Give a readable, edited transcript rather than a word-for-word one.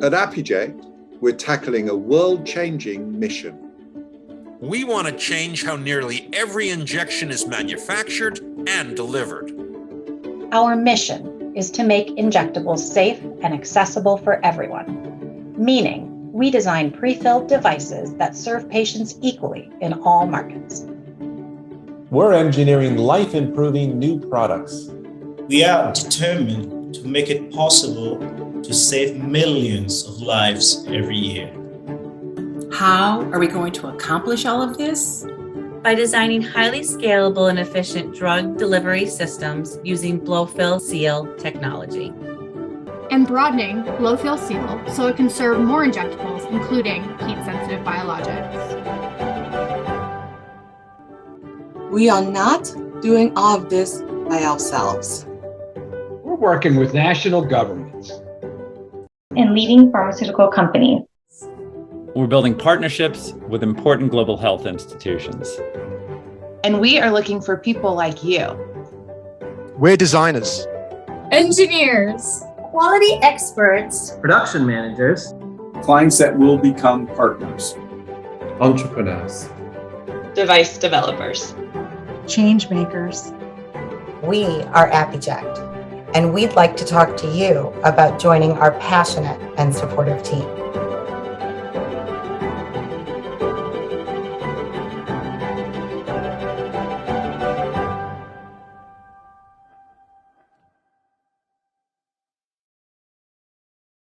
At ApiJect, we're tackling a world-changing mission. We want to change how nearly every injection is manufactured and delivered. Our mission is to make injectables safe and accessible for everyone, meaning we design prefilled devices that serve patients equally in all markets. We're engineering life-improving new products. We are determined to make it possible to save millions of lives every year. How are we going to accomplish all of this? By designing highly scalable and efficient drug delivery systems using blow-fill-seal technology. And broadening blow-fill-seal so it can serve more injectables, including heat-sensitive biologics. We are not doing all of this by ourselves. We're working with national governments and leading pharmaceutical companies. We're building partnerships with important global health institutions. And we are looking for people like you. We're designers, engineers, quality experts, production managers, clients that will become partners, entrepreneurs, device developers, change makers. We are ApiJect, and we'd like to talk to you about joining our passionate and supportive team.